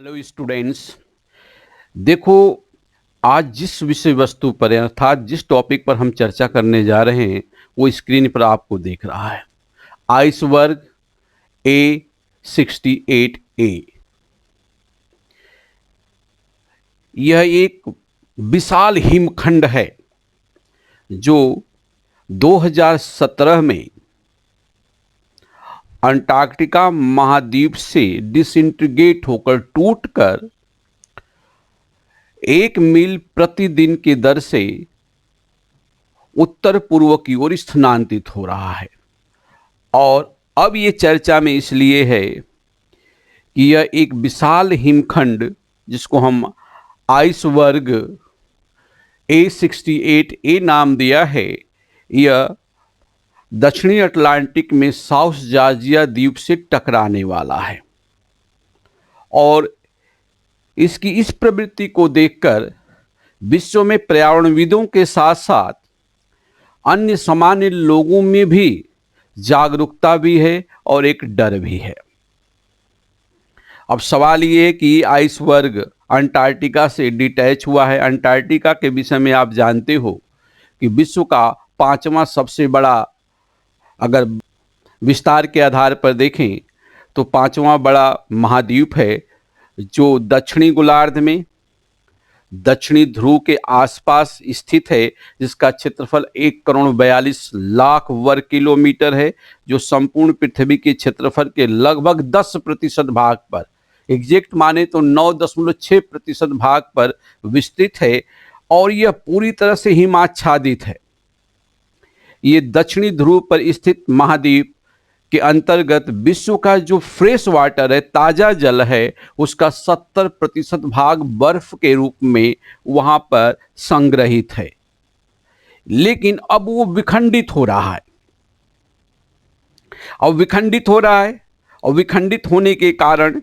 Hello students. देखो, आज जिस विषय वस्तु पर अर्थात जिस टॉपिक पर हम चर्चा करने जा रहे हैं वो स्क्रीन पर आपको दिख रहा है। Iceberg A68A। यह एक विशाल हिमखंड है जो 2017 में अंटार्कटिका महाद्वीप से डिसइंटीग्रेट होकर टूटकर 1 मील प्रतिदिन की दर से उत्तर पूर्व की ओर स्थानांतरित हो रहा है। और अब ये चर्चा में इसलिए है कि यह एक विशाल हिमखंड जिसको हम आइसबर्ग A68A नाम दिया है, यह दक्षिणी अटलांटिक में साउथ जॉर्जिया द्वीप से टकराने वाला है। और इसकी इस प्रवृत्ति को देखकर विश्व में पर्यावरणविदों के साथ साथ अन्य सामान्य लोगों में भी जागरूकता भी है और एक डर भी है। अब सवाल ये है कि आइसबर्ग अंटार्कटिका से डिटैच हुआ है। अंटार्कटिका के विषय में आप जानते हो कि विश्व का 5वां सबसे बड़ा, अगर विस्तार के आधार पर देखें तो 5वां बड़ा महाद्वीप है, जो दक्षिणी गोलार्ध में दक्षिणी ध्रुव के आसपास स्थित है, जिसका क्षेत्रफल 1,42,00,000 वर्ग किलोमीटर है, जो संपूर्ण पृथ्वी के क्षेत्रफल के लगभग 10% भाग पर, एग्जैक्ट माने तो 9.6% भाग पर विस्तृत है। और यह पूरी तरह से हिमाच्छादित है। ये दक्षिणी ध्रुव पर स्थित महाद्वीप के अंतर्गत विश्व का जो फ्रेश वाटर है, ताज़ा जल है, उसका 70% भाग बर्फ के रूप में वहाँ पर संग्रहित है। लेकिन अब वो विखंडित हो रहा है। और विखंडित होने के कारण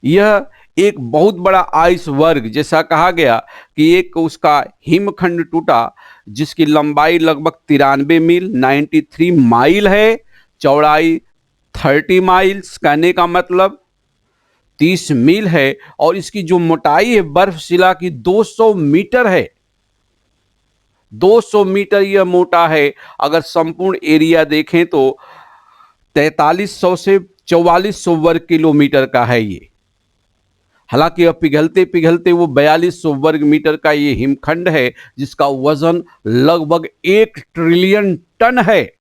यह एक बहुत बड़ा आइसबर्ग, जैसा कहा गया कि एक उसका हिमखंड टूटा जिसकी लंबाई लगभग 93 मील 93 माइल है, चौड़ाई 30 माइल्स, कहने का मतलब 30 मील है। और इसकी जो मोटाई है बर्फशिला की 200 मीटर है। 200 मीटर यह मोटा है। अगर संपूर्ण एरिया देखें तो 4300 से 4400 वर्ग किलोमीटर का है ये। हालांकि अब पिघलते पिघलते वो 4200 वर्ग मीटर का ये हिमखंड है, जिसका वजन लगभग 1 ट्रिलियन टन है।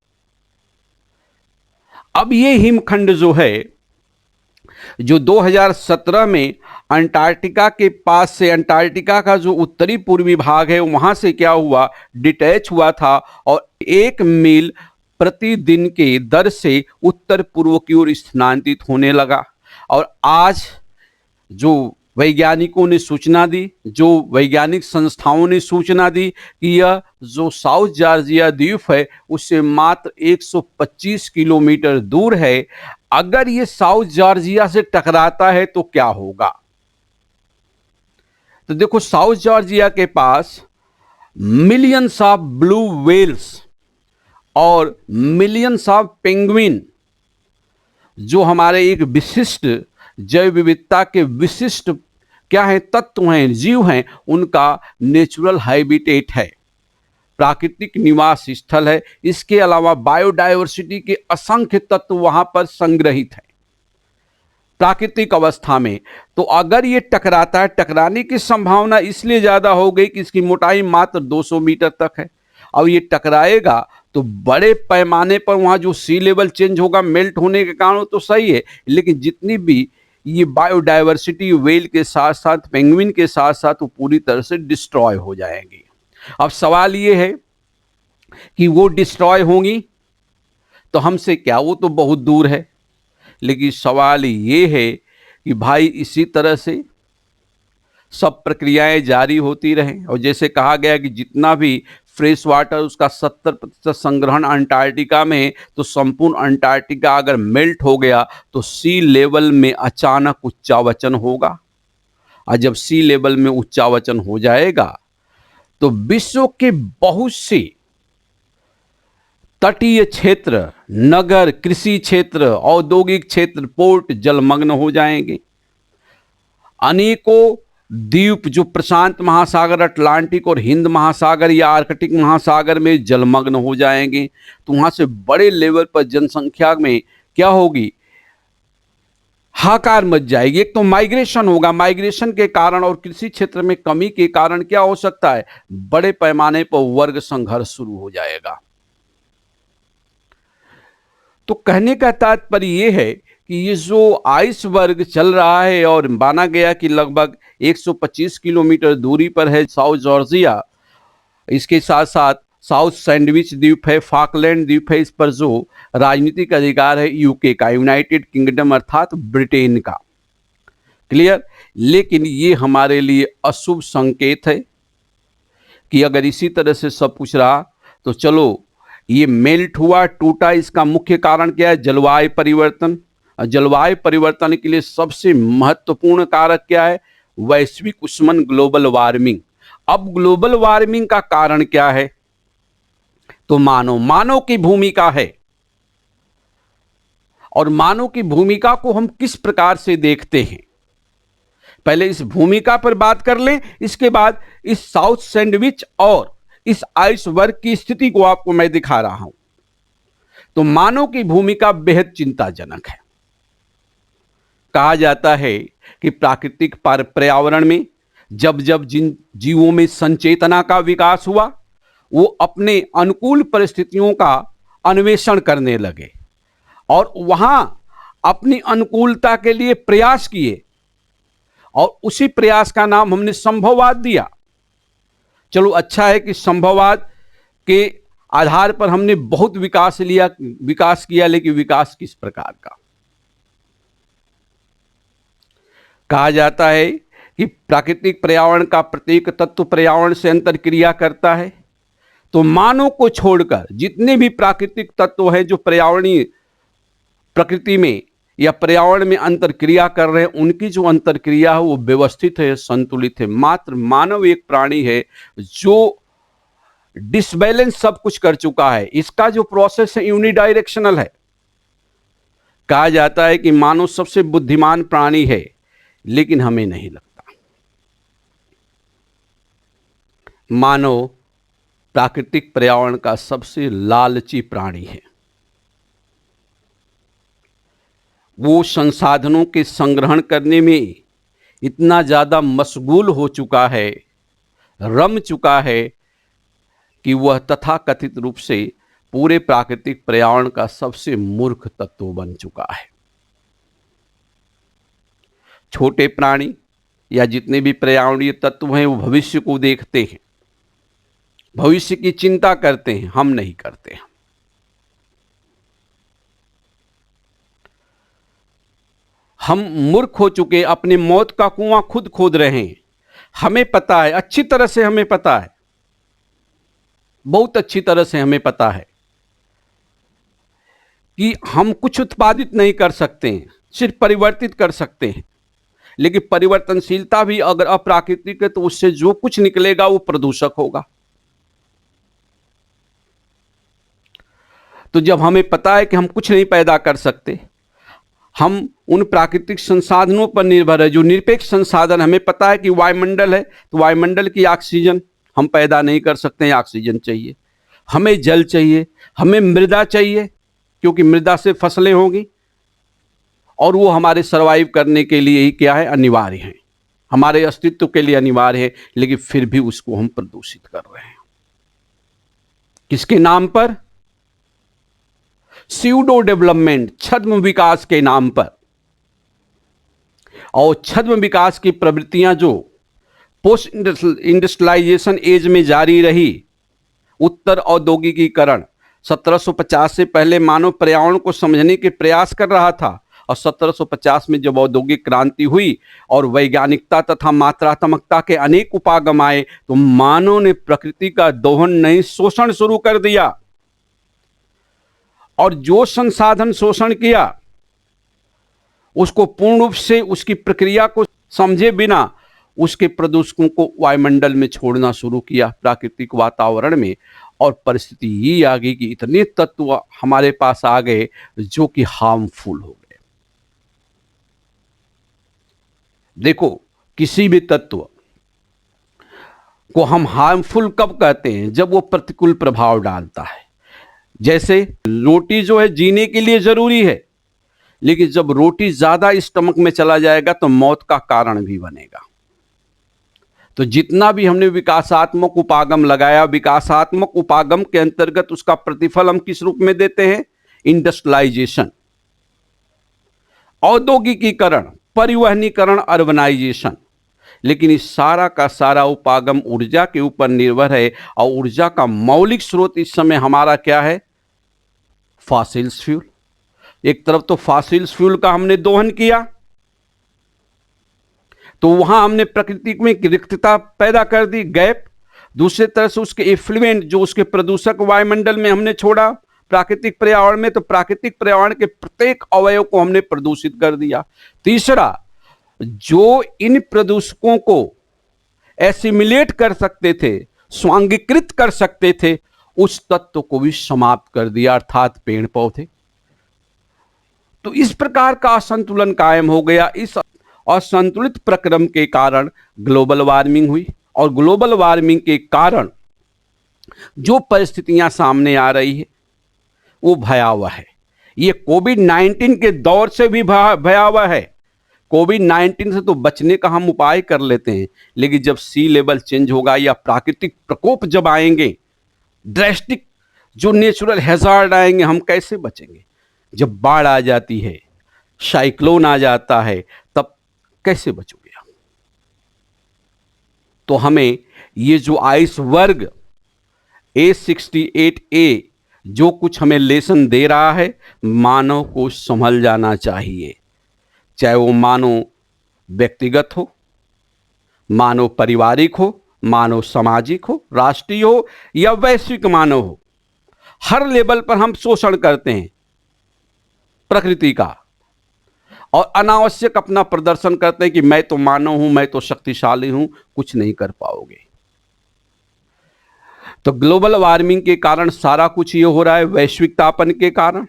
अब ये हिमखंड जो है, जो 2017 में अंटार्कटिका के पास से, अंटार्कटिका का जो उत्तरी पूर्वी भाग है वहां से क्या हुआ, डिटैच हुआ था और 1 मील प्रतिदिन के दर से उत्तर पूर्व की ओर स्थानांतरित होने लगा। और आज जो वैज्ञानिकों ने सूचना दी, जो वैज्ञानिक संस्थाओं ने सूचना दी कि यह जो साउथ जॉर्जिया द्वीप है उससे मात्र 125 किलोमीटर दूर है। अगर ये साउथ जॉर्जिया से टकराता है तो क्या होगा? तो देखो, साउथ जॉर्जिया के पास मिलियंस ऑफ ब्लू व्हेल्स और मिलियंस ऑफ पेंगुइन, जो हमारे एक विशिष्ट जैव विविधता के विशिष्ट क्या है, तत्व हैं, जीव हैं, उनका नेचुरल हैबिटेट है, प्राकृतिक निवास स्थल है। इसके अलावा बायोडायवर्सिटी के असंख्य तत्व वहां पर संग्रहित हैं प्राकृतिक अवस्था में। तो अगर ये टकराता है, टकराने की संभावना इसलिए ज्यादा हो गई कि इसकी मोटाई मात्र 200 मीटर तक है। अब ये टकराएगा तो बड़े पैमाने पर वहाँ जो सी लेवल चेंज होगा मेल्ट होने के कारण, तो सही है, लेकिन जितनी भी ये बायोडायवर्सिटी व्हेल के साथ साथ पेंगुइन के साथ साथ वो पूरी तरह से डिस्ट्रॉय हो जाएंगी। अब सवाल ये है कि वो डिस्ट्रॉय होंगी तो हमसे क्या, वो तो बहुत दूर है। लेकिन सवाल ये है कि भाई इसी तरह से सब प्रक्रियाएं जारी होती रहें। और जैसे कहा गया कि जितना भी फ्रेश वाटर उसका 70% संग्रहण अंटार्कटिका में है, तो संपूर्ण अंटार्कटिका अगर मेल्ट हो गया तो सी लेवल में अचानक उच्चावचन होगा। और जब सी लेवल में उच्चावचन हो जाएगा तो विश्व के बहुत से तटीय क्षेत्र, नगर, कृषि क्षेत्र, औद्योगिक क्षेत्र, पोर्ट जलमग्न हो जाएंगे। अनेकों द्वीप जो प्रशांत महासागर, अटलांटिक और हिंद महासागर या आर्कटिक महासागर में जलमग्न हो जाएंगे। तो वहां से बड़े लेवल पर जनसंख्या में क्या होगी, हाहाकार मच जाएगी। एक तो माइग्रेशन होगा, माइग्रेशन के कारण और कृषि क्षेत्र में कमी के कारण क्या हो सकता है, बड़े पैमाने पर वर्ग संघर्ष शुरू हो जाएगा। तो कहने का तात्पर्य यह है कि ये जो आइसबर्ग चल रहा है और माना गया कि लगभग 125 किलोमीटर दूरी पर है साउथ जॉर्जिया, इसके साथ साथ साउथ सैंडविच द्वीप है, फाकलैंड द्वीप है, इस पर जो राजनीतिक अधिकार है यूके का, यूनाइटेड किंगडम अर्थात ब्रिटेन का। क्लियर। लेकिन ये हमारे लिए अशुभ संकेत है कि अगर इसी तरह से सब कुछ रहा तो चलो ये मेल्ट हुआ, टूटा, इसका मुख्य कारण क्या है, जलवायु परिवर्तन। जलवायु परिवर्तन के लिए सबसे महत्वपूर्ण कारक क्या है, वैश्विक उष्मन, ग्लोबल वार्मिंग। अब ग्लोबल वार्मिंग का कारण क्या है, तो मानव की भूमिका है। और मानव की भूमिका को हम किस प्रकार से देखते हैं, पहले इस भूमिका पर बात कर लें, इसके बाद इस साउथ सैंडविच और इस आइसबर्ग की स्थिति को आपको मैं दिखा रहा हूं। तो मानव की भूमिका बेहद चिंताजनक है। कहा जाता है कि प्राकृतिक पर्यावरण में जब जब जिन जीवों में संचेतना का विकास हुआ, वो अपने अनुकूल परिस्थितियों का अन्वेषण करने लगे और वहां अपनी अनुकूलता के लिए प्रयास किए, और उसी प्रयास का नाम हमने संभववाद दिया। चलो अच्छा है कि संभववाद के आधार पर हमने बहुत विकास किया, लेकिन विकास किस प्रकार का। कहा जाता है कि प्राकृतिक पर्यावरण का प्रत्येक तत्व पर्यावरण से अंतरक्रिया करता है। तो मानव को छोड़कर जितने भी प्राकृतिक तत्व हैं जो पर्यावरणीय प्रकृति में या पर्यावरण में अंतरक्रिया कर रहे हैं, उनकी जो अंतरक्रिया है वो व्यवस्थित है, संतुलित है। मात्र मानव एक प्राणी है जो डिसबैलेंस सब कुछ कर चुका है। इसका जो प्रोसेस है यूनिडायरेक्शनल है। कहा जाता है कि मानव सबसे बुद्धिमान प्राणी है, लेकिन हमें नहीं लगता। मानव प्राकृतिक पर्यावरण का सबसे लालची प्राणी है। वो संसाधनों के संग्रहण करने में इतना ज़्यादा मशगूल हो चुका है, रम चुका है, कि वह तथाकथित रूप से पूरे प्राकृतिक पर्यावरण का सबसे मूर्ख तत्व बन चुका है। छोटे प्राणी या जितने भी पर्यावरणीय तत्व हैं वो भविष्य को देखते हैं, भविष्य की चिंता करते हैं, हम नहीं करते हैं। हम मूर्ख हो चुके, अपने मौत का कुआं खुद खोद रहे हैं। हमें पता है, अच्छी तरह से हमें पता है, बहुत अच्छी तरह से हमें पता है कि हम कुछ उत्पादित नहीं कर सकते हैं, सिर्फ परिवर्तित कर सकते हैं। लेकिन परिवर्तनशीलता भी अगर अप्राकृतिक है तो उससे जो कुछ निकलेगा वो प्रदूषक होगा। तो जब हमें पता है कि हम कुछ नहीं पैदा कर सकते, हम उन प्राकृतिक संसाधनों पर निर्भर है जो निरपेक्ष संसाधन, हमें पता है कि वायुमंडल है, तो वायुमंडल की ऑक्सीजन हम पैदा नहीं कर सकते हैं, ऑक्सीजन चाहिए, हमें जल चाहिए, हमें मृदा चाहिए, क्योंकि मृदा से फसलें होंगी और वो हमारे सरवाइव करने के लिए ही क्या है, अनिवार्य है, हमारे अस्तित्व के लिए अनिवार्य है। लेकिन फिर भी उसको हम प्रदूषित कर रहे हैं। किसके नाम पर? स्यूडो डेवलपमेंट, छद्म विकास के नाम पर। और छद्म विकास की प्रवृत्तियां जो पोस्ट इंडस्ट्रियलाइजेशन एज में जारी रही, उत्तर औद्योगिकीकरण, 1750 से पहले मानव पर्यावरण को समझने के प्रयास कर रहा था, और 1750 में जब औद्योगिक क्रांति हुई और वैज्ञानिकता तथा मात्रात्मकता के अनेक उपागम आए, तो मानव ने प्रकृति का दोहन नहीं, शोषण शुरू कर दिया। और जो संसाधन शोषण किया उसको पूर्ण रूप से उसकी प्रक्रिया को समझे बिना उसके प्रदूषकों को वायुमंडल में छोड़ना शुरू किया, प्राकृतिक वातावरण में। और परिस्थिति ये आ गई कि इतने तत्व हमारे पास आ गए जो कि हार्मफुल हो गए। देखो, किसी भी तत्व को हम हार्मफुल कब कहते हैं? जब वो प्रतिकूल प्रभाव डालता है। जैसे रोटी जो है जीने के लिए जरूरी है, लेकिन जब रोटी ज्यादा स्टमक में चला जाएगा तो मौत का कारण भी बनेगा। तो जितना भी हमने विकासात्मक उपागम लगाया, विकासात्मक उपागम के अंतर्गत उसका प्रतिफल हम किस रूप में देते हैं? इंडस्ट्रियलाइजेशन, औद्योगिकीकरण, परिवहनीकरण, अर्बनाइजेशन। लेकिन इस सारा का सारा उपागम ऊर्जा के ऊपर निर्भर है, और ऊर्जा का मौलिक स्रोत इस समय हमारा क्या है? Fossils fuel. एक तरफ तो फॉसिल्स फ्यूल का हमने दोहन किया, तो वहां हमने प्रकृति में एक रिक्तता पैदा कर दी, गैप। दूसरी तरफ से उसके इफ्लुएंट, जो उसके प्रदूषक वायुमंडल में हमने छोड़ा प्राकृतिक पर्यावरण में, तो प्राकृतिक पर्यावरण के प्रत्येक अवयव को हमने प्रदूषित कर दिया। तीसरा, जो इन प्रदूषकों को एसिमिलेट कर सकते थे, स्वांगीकृत कर सकते थे, उस तत्व को भी समाप्त कर दिया, अर्थात पेड़ पौधे। तो इस प्रकार का असंतुलन कायम हो गया। इस असंतुलित प्रक्रम के कारण ग्लोबल वार्मिंग हुई, और ग्लोबल वार्मिंग के कारण जो परिस्थितियां सामने आ रही है वो भयावह है। ये कोविड-19 के दौर से भी भयावह है। कोविड-19 से तो बचने का हम उपाय कर लेते हैं, लेकिन जब सी लेवल चेंज होगा या प्राकृतिक प्रकोप जब आएंगे, ड्रेस्टिक जो नेचुरल हैजार्ड आएंगे, हम कैसे बचेंगे? जब बाढ़ आ जाती है, साइक्लोन आ जाता है, तब कैसे बचोगे आप? तो हमें ये जो आइसबर्ग A68A जो कुछ हमें लेसन दे रहा है, मानव को संभल जाना चाहिए। चाहे वो मानव व्यक्तिगत हो, मानव पारिवारिक हो, मानव सामाजिक हो, राष्ट्रीय हो या वैश्विक मानव हो, हर लेवल पर हम शोषण करते हैं प्रकृति का, और अनावश्यक अपना प्रदर्शन करते हैं कि मैं तो मानव हूं, मैं तो शक्तिशाली हूं। कुछ नहीं कर पाओगे। तो ग्लोबल वार्मिंग के कारण सारा कुछ ये हो रहा है, वैश्विक तापन के कारण।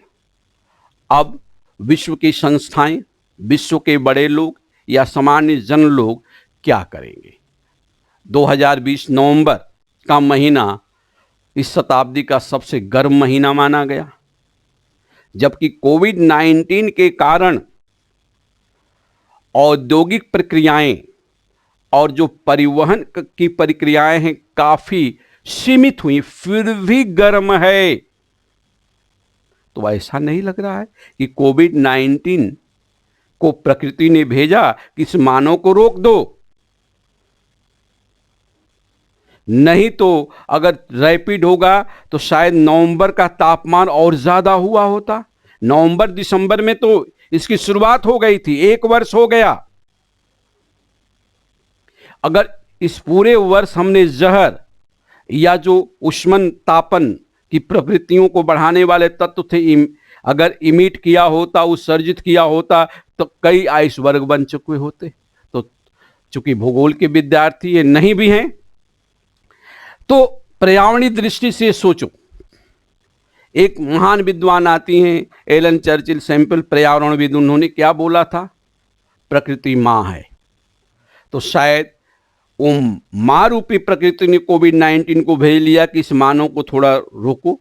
अब विश्व की संस्थाएं, विश्व के बड़े लोग या सामान्य जन लोग क्या करेंगे? 2020 नवंबर का महीना इस शताब्दी का सबसे गर्म महीना माना गया, जबकि कोविड-19 के कारण औद्योगिक प्रक्रियाएं और जो परिवहन की प्रक्रियाएं हैं काफी सीमित हुई, फिर भी गर्म है। तो ऐसा नहीं लग रहा है कि कोविड-19 को प्रकृति ने भेजा कि इस मानव को रोक दो? नहीं तो अगर रैपिड होगा तो शायद नवंबर का तापमान और ज्यादा हुआ होता। नवंबर दिसंबर में तो इसकी शुरुआत हो गई थी, 1 वर्ष हो गया। अगर इस पूरे वर्ष हमने जहर या जो उष्मन तापन की प्रवृत्तियों को बढ़ाने वाले तत्व थे, अगर इमिट किया होता, उत्सर्जित किया होता, तो कई आइसबर्ग बन चुके होते। तो चूंकि भूगोल के विद्यार्थी ये नहीं भी हैं, तो पर्यावरणीय दृष्टि से सोचो। एक महान विद्वान आती हैं, एलन चर्चिल सैंपल, पर्यावरणविद। उन्होंने क्या बोला था? प्रकृति मां है। तो शायद वो मां रूपी प्रकृति ने कोविड-19 को भेज लिया कि इस मानव को थोड़ा रोको,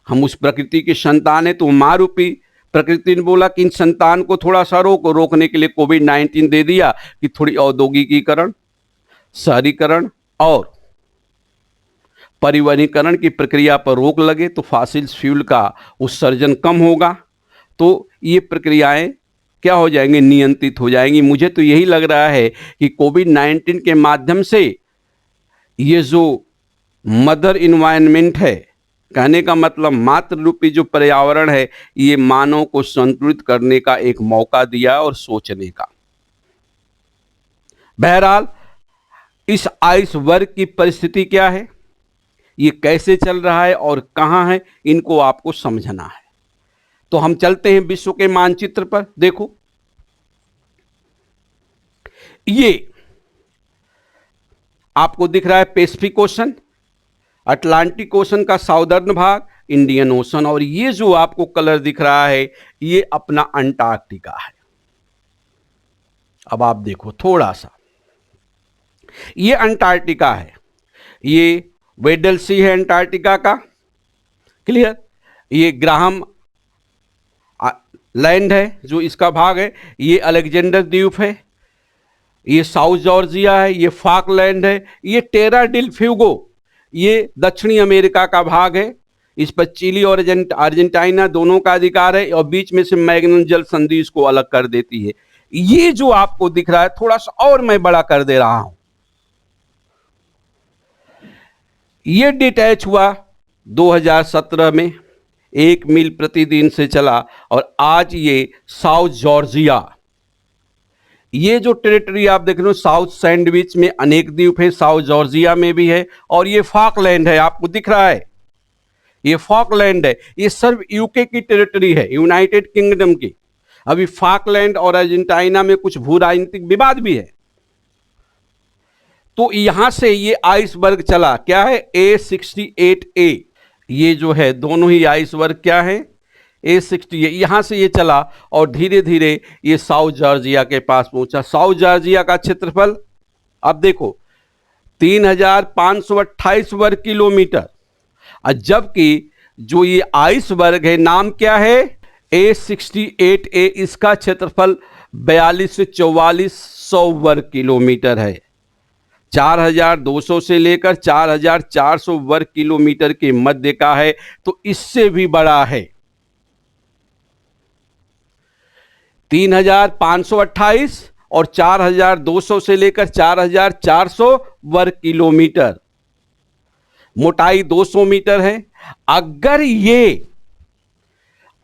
हम उस प्रकृति के संतान हैं। तो मां रूपी प्रकृति ने बोला कि इन संतान को थोड़ा सा रोको। रोकने के लिए कोविड-19 दे दिया कि थोड़ी औद्योगिकीकरण, शहरीकरण और परिवहनीकरण की प्रक्रिया पर रोक लगे, तो फॉसिल्स फ्यूल का उत्सर्जन कम होगा, तो ये प्रक्रियाएं क्या हो जाएंगी? नियंत्रित हो जाएंगी। मुझे तो यही लग रहा है कि कोविड-19 के माध्यम से ये जो मदर इन्वायरमेंट है, कहने का मतलब मातृ रूपी जो पर्यावरण है, ये मानव को संतुलित करने का एक मौका दिया और सोचने का। बहरहाल इस आइसबर्ग की परिस्थिति क्या है, ये कैसे चल रहा है और कहां है, इनको आपको समझना है। तो हम चलते हैं विश्व के मानचित्र पर। देखो, ये आपको दिख रहा है पैसिफिक ओशन, अटलांटिक ओशन का साउदर्न भाग, इंडियन ओशन, और ये जो आपको कलर दिख रहा है ये अपना अंटार्कटिका है। अब आप देखो थोड़ा सा, ये अंटार्कटिका है, ये वेडल सी है अंटार्कटिका का, क्लियर। ये ग्राहम लैंड है जो इसका भाग है, ये अलेक्जेंडर द्वीप है, ये साउथ जॉर्जिया है, ये फाकलैंड है, ये टेरा डिल फ्यूगो, ये दक्षिणी अमेरिका का भाग है। इस पर चिली और अर्जेंटीना दोनों का अधिकार है, और बीच में से मैग्नन जल संधि इसको अलग कर देती है। ये जो आपको दिख रहा है, थोड़ा सा और मैं बड़ा कर दे रहा हूं, ये डिटैच हुआ 2017 में, 1 मील प्रतिदिन से चला, और आज ये साउथ जॉर्जिया, ये जो टेरिटरी आप देख रहे हो साउथ सैंडविच में अनेक द्वीप है, साउथ जॉर्जिया में भी है, और ये फॉकलैंड है, आपको दिख रहा है, ये फॉकलैंड है, ये सिर्फ यूके की टेरिटरी है, यूनाइटेड किंगडम की। अभी फॉकलैंड और अर्जेंटीना में कुछ भू राजनीतिक विवाद भी है। तो यहां से ये आइसबर्ग चला, क्या है, A68A, ये जो है दोनों ही आइसबर्ग क्या है, A68, यहां से ये चला और धीरे धीरे ये साउथ जॉर्जिया के पास पहुंचा। साउथ जॉर्जिया का क्षेत्रफल अब देखो 3528 वर्ग किलोमीटर, और जबकि जो ये आइसबर्ग है नाम क्या है, A68A, इसका क्षेत्रफल 42 से 4400 वर्ग किलोमीटर है। 4200 से लेकर 4400 वर्ग किलोमीटर के मध्य का है, तो इससे भी बड़ा है। 3528 और 4200 से लेकर 4400 वर्ग किलोमीटर, मोटाई 200 मीटर है। अगर ये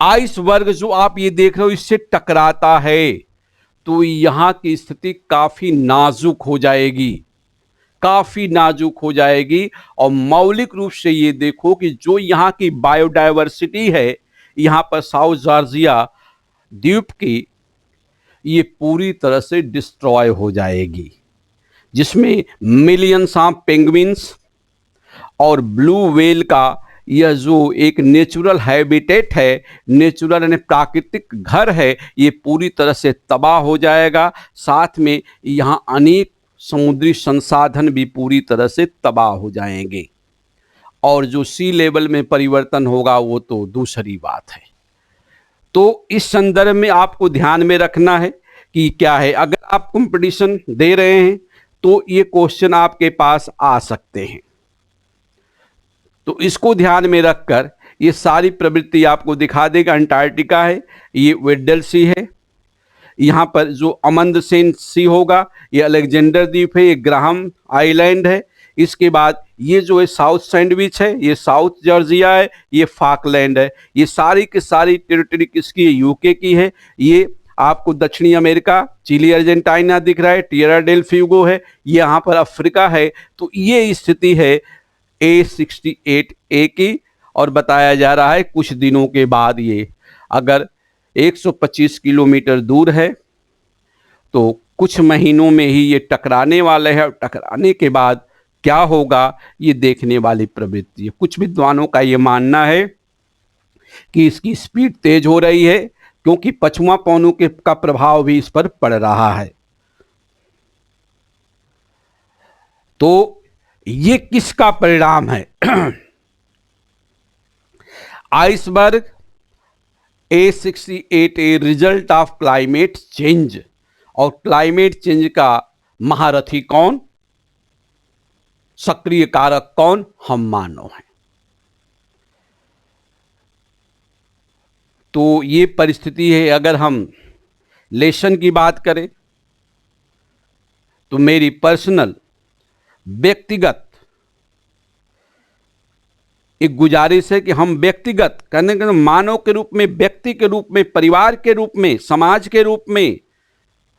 आइसबर्ग जो आप ये देख रहे हो इससे टकराता है, तो यहां की स्थिति काफी नाजुक हो जाएगी, काफी नाजुक हो जाएगी। और मौलिक रूप से ये देखो कि जो यहां की बायोडायवर्सिटी है, यहां पर साउथ जॉर्जिया द्वीप की, ये पूरी तरह से डिस्ट्रॉय हो जाएगी, जिसमें मिलियंस ऑफ पेंगुइन्स और ब्लू व्हेल का यह जो एक नेचुरल हैबिटेट है, नेचुरल यानी प्राकृतिक घर है, ये पूरी तरह से तबाह हो जाएगा। साथ में यहाँ अनेक समुद्री संसाधन भी पूरी तरह से तबाह हो जाएंगे, और जो सी लेवल में परिवर्तन होगा वो तो दूसरी बात है। तो इस संदर्भ में आपको ध्यान में रखना है कि क्या है, अगर आप कंपटीशन दे रहे हैं तो ये क्वेश्चन आपके पास आ सकते हैं। तो इसको ध्यान में रखकर ये सारी प्रवृत्ति आपको दिखा देगा। अंटार्कटिका है, ये वेडल सी है, यहाँ पर जो अमंदसेन सी होगा, ये अलेक्जेंडर द्वीप है, ये ग्राहम आइलैंड है। इसके बाद ये जो है साउथ सैंडविच है, ये साउथ जॉर्जिया है, ये फाकलैंड है। ये सारी की सारी टेरिटरी किसकी है, यूके की है। ये आपको दक्षिणी अमेरिका, चिली अर्जेंटीना दिख रहा है, टिएरा डेल फ्यूगो है, ये यहाँ पर अफ्रीका है। तो ये स्थिति है A68A की, और बताया जा रहा है कुछ दिनों के बाद ये अगर 125 किलोमीटर दूर है तो कुछ महीनों में ही ये टकराने वाले हैं, और टकराने के बाद क्या होगा ये देखने वाली प्रवृत्ति है। कुछ विद्वानों का ये मानना है कि इसकी स्पीड तेज हो रही है, क्योंकि पछुआ पवनों के का प्रभाव भी इस पर पड़ रहा है। तो ये किसका परिणाम है? Iceberg A68A result of climate change, और क्लाइमेट चेंज का महारथी कौन, सक्रिय कारक कौन, हम मानव हैं। तो ये परिस्थिति है। अगर हम लेसन की बात करें तो मेरी पर्सनल व्यक्तिगत एक गुजारिश है कि हम व्यक्तिगत करने के मानव के रूप में, व्यक्ति के रूप में, परिवार के रूप में, समाज के रूप में,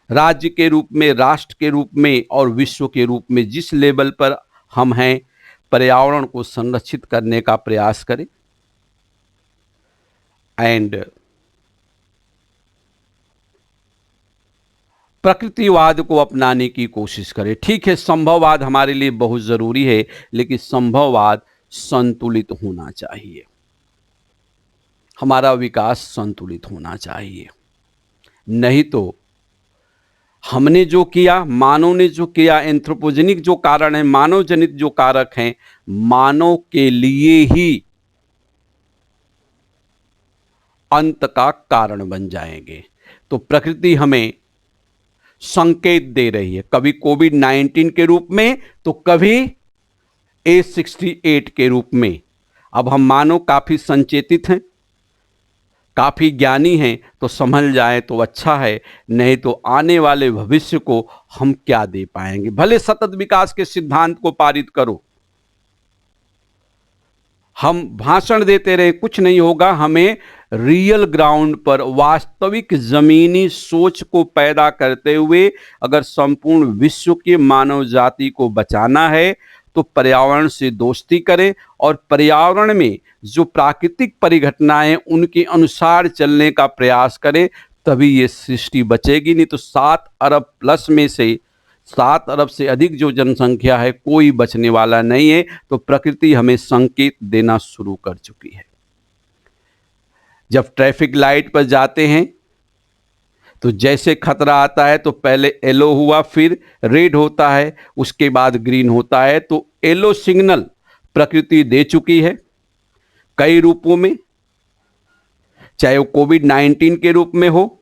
राज्य के रूप में, राष्ट्र के रूप में और विश्व के रूप में जिस लेवल पर हम हैं, पर्यावरण को संरक्षित करने का प्रयास करें एंड प्रकृतिवाद को अपनाने की कोशिश करें। ठीक है, संभववाद हमारे लिए बहुत ज़रूरी है, लेकिन संभववाद संतुलित होना चाहिए। हमारा विकास संतुलित होना चाहिए, नहीं तो हमने जो किया, मानव ने जो किया, एंथ्रोपोजेनिक जो कारण है, मानव जनित जो कारक हैं, मानव के लिए ही अंत का कारण बन जाएंगे। तो प्रकृति हमें संकेत दे रही है, कभी कोविड-19 के रूप में तो कभी A68 के रूप में। अब हम मानव काफी संचेतित हैं, काफी ज्ञानी हैं, तो संभल जाए तो अच्छा है, नहीं तो आने वाले भविष्य को हम क्या दे पाएंगे। भले सतत विकास के सिद्धांत को पारित करो, हम भाषण देते रहे, कुछ नहीं होगा। हमें रियल ग्राउंड पर वास्तविक जमीनी सोच को पैदा करते हुए अगर संपूर्ण विश्व की मानव जाति को बचाना है तो पर्यावरण से दोस्ती करें और पर्यावरण में जो प्राकृतिक परिघटनाएं उनके अनुसार चलने का प्रयास करें, तभी ये सृष्टि बचेगी। नहीं तो 7 अरब प्लस में से 7 अरब से अधिक जो जनसंख्या है, कोई बचने वाला नहीं है। तो प्रकृति हमें संकेत देना शुरू कर चुकी है। जब ट्रैफिक लाइट पर जाते हैं तो जैसे खतरा आता है तो पहले येलो हुआ, फिर रेड होता है, उसके बाद ग्रीन होता है। तो येलो सिग्नल प्रकृति दे चुकी है कई रूपों में, चाहे वो कोविड-19 के रूप में हो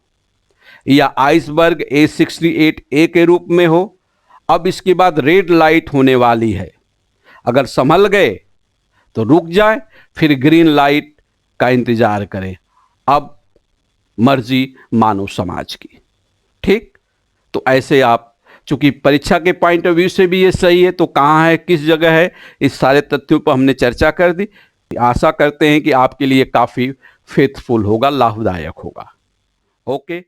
या आइसबर्ग A68A के रूप में हो। अब इसके बाद रेड लाइट होने वाली है, अगर संभल गए तो रुक जाए, फिर ग्रीन लाइट का इंतजार करें। अब मर्जी मानव समाज की। ठीक, तो ऐसे आप, चूंकि परीक्षा के पॉइंट ऑफ व्यू से भी ये सही है, तो कहाँ है, किस जगह है, इस सारे तथ्यों पर हमने चर्चा कर दी। आशा करते हैं कि आपके लिए काफ़ी फेथफुल होगा, लाभदायक होगा। ओके।